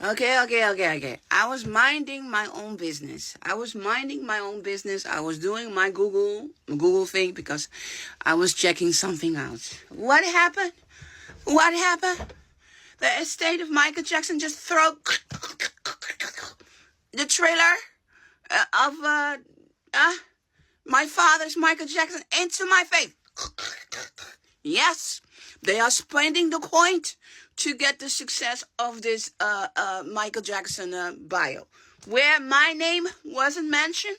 Okay. I was minding my own business. I was doing my Google thing because I was checking something out. What happened? The estate of Michael Jackson just throw the trailer of my father's Michael Jackson into my face. Yes, they are spending the coin to get the success of this Michael Jackson bio, where my name wasn't mentioned.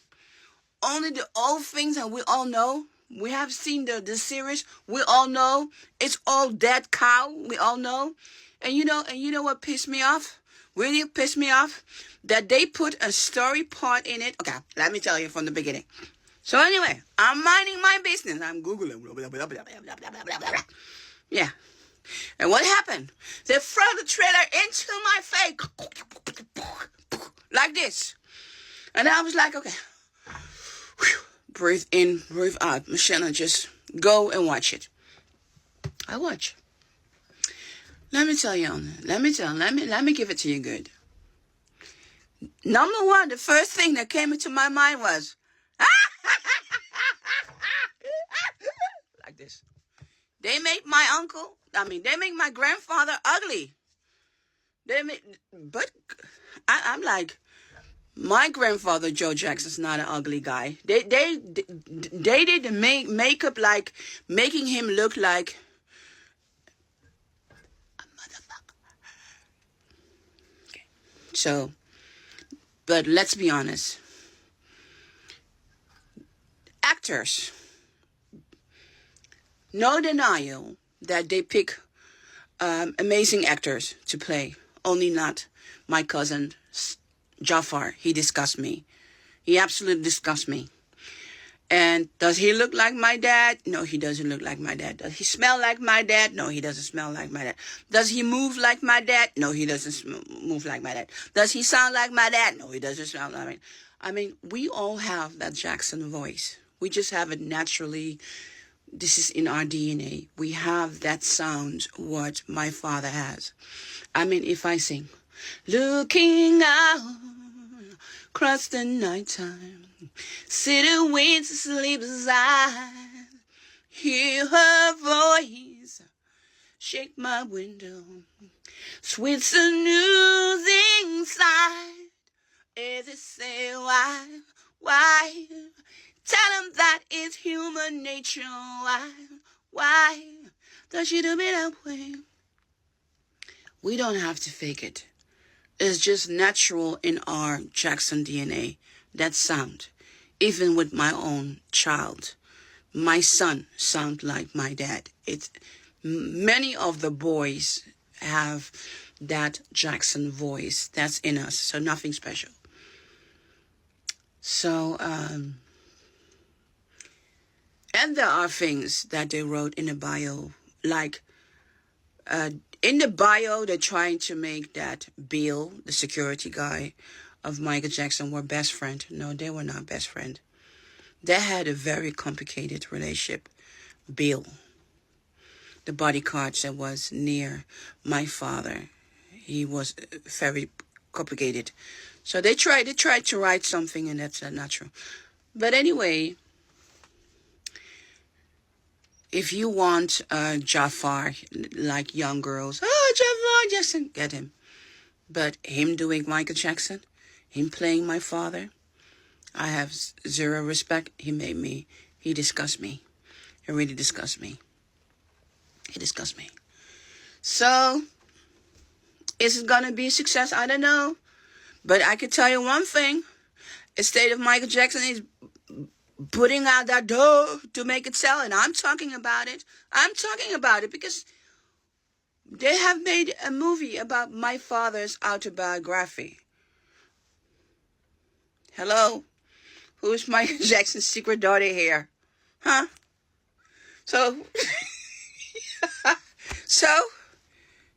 Only the old things that we all know. We have seen the series. We all know it's all dead cow. We all know, and you know what pissed me off? Really pissed me off that they put a story part in it. Okay, let me tell you from the beginning. So anyway, I'm minding my business. I'm Googling. Yeah. And what happened? They throw the trailer into my face. Like this. And I was like, okay. Breathe in, breathe out. Mocienne, just go and watch it. I watch. Let me tell you. Let me give it to you good. Number one, the first thing that came into my mind was, like this. They make my grandfather ugly. I'm like, my grandfather Joe Jackson's not an ugly guy. They did the makeup like making him look like a motherfucker. Okay, so, but let's be honest. Actors, no denial that they pick amazing actors to play. Only not my cousin Jafar. He disgusts me. He absolutely disgusts me. And does he look like my dad? No, he doesn't look like my dad. Does he smell like my dad? No, he doesn't smell like my dad. Does he move like my dad? No, he doesn't move like my dad. Does he sound like my dad? No, he doesn't sound like me. I mean, we all have that Jackson voice. We just have it naturally. This is in our DNA. We have that sound, what my father has. I mean, if I sing, looking out across the nighttime, city winds to sleepless eyes, hear her voice, shake my window, sweet news inside, as it say why? Tell him that it's human nature. Why does she do me that way? We don't have to fake it. It's just natural in our Jackson DNA, that sound. Even with my own child, my son sounds like my dad. Many of the boys have that Jackson voice that's in us, so nothing special. So, and there are things that they wrote in the bio, like in the bio, they're trying to make that Bill, the security guy of Michael Jackson, were best friend. No, they were not best friend. They had a very complicated relationship. Bill, the bodyguard that was near my father, he was very complicated. So they tried to write something, and that's not true. But anyway, if you want Jafar, like young girls, Jafar Jackson, get him. But him doing Michael Jackson, him playing my father, I have zero respect. He disgusts me. He really disgusts me. He disgusts me. So, is it going to be a success? I don't know. But I can tell you one thing. The state of Michael Jackson is putting out that dough to make it sell. And I'm talking about it. Because they have made a movie about my father's autobiography. Hello? Who's Michael Jackson's secret daughter here? Huh? So,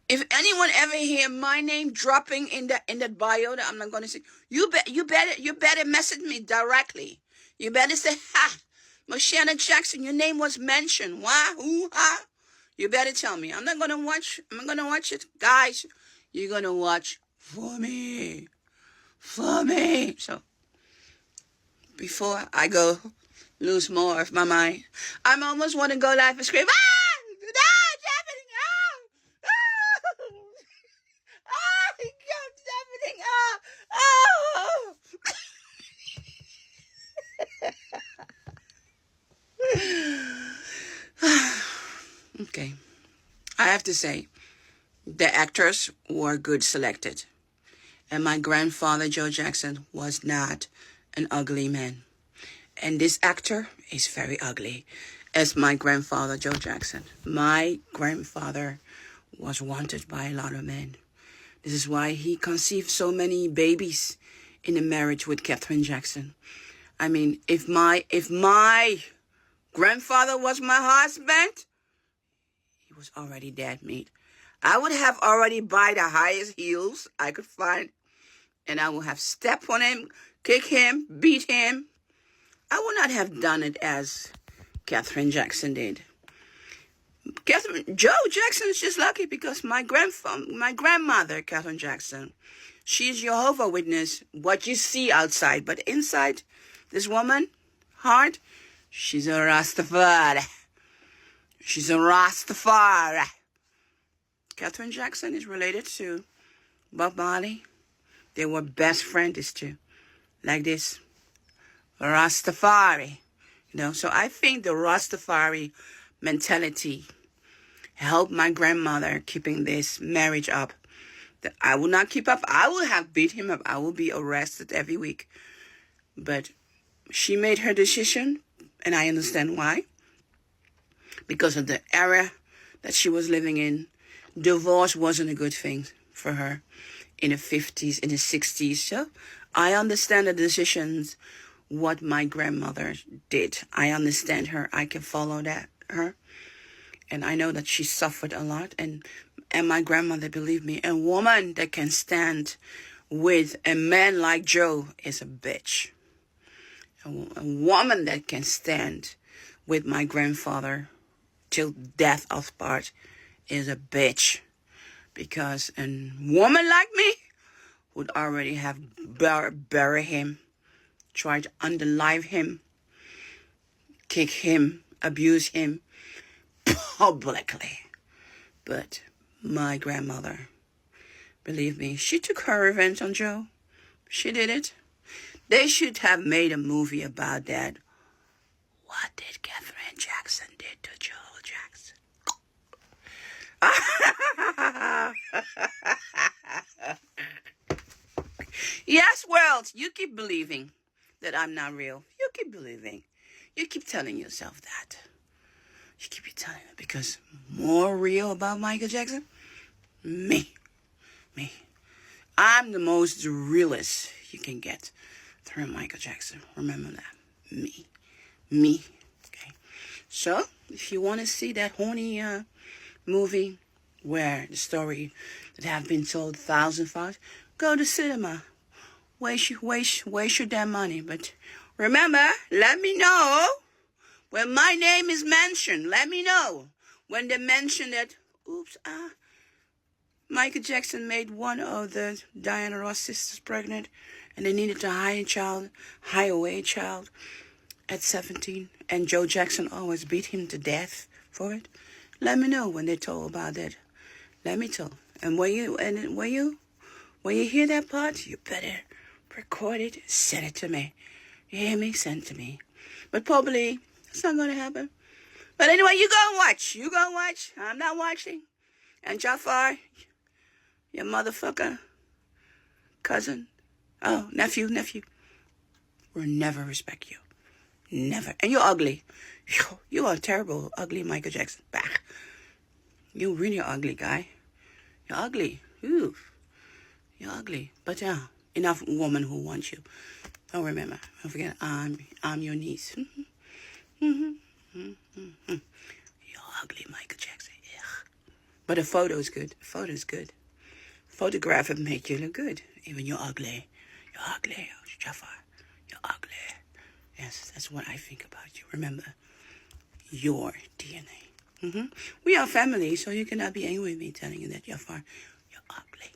if anyone ever hear my name dropping in that bio that I'm not going to say, you better message me directly. You better say, Mocienne Jackson, your name was mentioned. Why? Who? You better tell me. I'm going to watch it. Guys, you're going to watch for me, for me. So before I go lose more of my mind, I'm almost want to go live and scream, ah! Ah, it's happening! Ah! Ah! Ah! It's happening! Ah! Oh! Okay. I have to say, the actors were good selected. And my grandfather, Joe Jackson, was not an ugly man. And this actor is very ugly, as my grandfather, Joe Jackson. My grandfather was wanted by a lot of men. This is why he conceived so many babies in a marriage with Katherine Jackson. I mean, if my grandfather was my husband, he was already dead meat. I would have already buy the highest heels I could find, and I would have stepped on him, kick him, beat him. I would not have done it as Katherine Jackson did. Joe Jackson is just lucky because my grandmother, Katherine Jackson, she's Jehovah's Witness, what you see outside, but inside, this woman, heart, she's a Rastafari. She's a Rastafari. Katherine Jackson is related to Bob Marley. They were best friends, these two. Like this. Rastafari. So I think the Rastafari mentality helped my grandmother keeping this marriage up. That I will not keep up. I will have beat him up. I will be arrested every week. But she made her decision, and I understand why. Because of the era that she was living in. Divorce wasn't a good thing for her in the 50s, in the 60s. So I understand the decisions, what my grandmother did. I understand her. I can follow her. And I know that she suffered a lot. And my grandmother, believe me, a woman that can stand with a man like Joe is a bitch. A woman that can stand with my grandfather till death us part is a bitch. Because a woman like me would already have bury him, try to underlive him, kick him, abuse him publicly. But my grandmother, believe me, she took her revenge on Joe. She did it. They should have made a movie about that. What did Katherine Jackson did to Joe Jackson? Yes, world, you keep believing that I'm not real. You keep believing. You keep telling yourself that. You keep telling it because more real about Michael Jackson? Me. I'm the most realist you can get through Michael Jackson. Remember that. Me. Okay. So, if you want to see that horny movie where the story that have been told 1,000 times, go to cinema. Waste your damn money. But remember, let me know when my name is mentioned. Let me know when they mention that, Michael Jackson made one of the Diana Ross sisters pregnant, and they needed to hire away a child at 17, and Joe Jackson always beat him to death for it. Let me know when they told about that. Let me tell. And when you hear that part, you better record it, send it to me. You hear me? Send it to me. But probably it's not gonna happen. But anyway, you go and watch. I'm not watching. And Jafar, your motherfucker cousin, nephew, will never respect you. Never. And you're ugly. You are terrible, ugly Michael Jackson. Bah. You're really ugly, guy. You're ugly. Ooh. You're ugly. But yeah, enough woman who wants you. Don't forget, I'm your niece. You're ugly, Michael Jackson. Ugh. But the photo's good. Photograph it make you look good. Even you're ugly. Jafar. You're ugly. Yes, that's what I think about you. Remember, your DNA. We are family, so you cannot be angry with me telling you that you're ugly.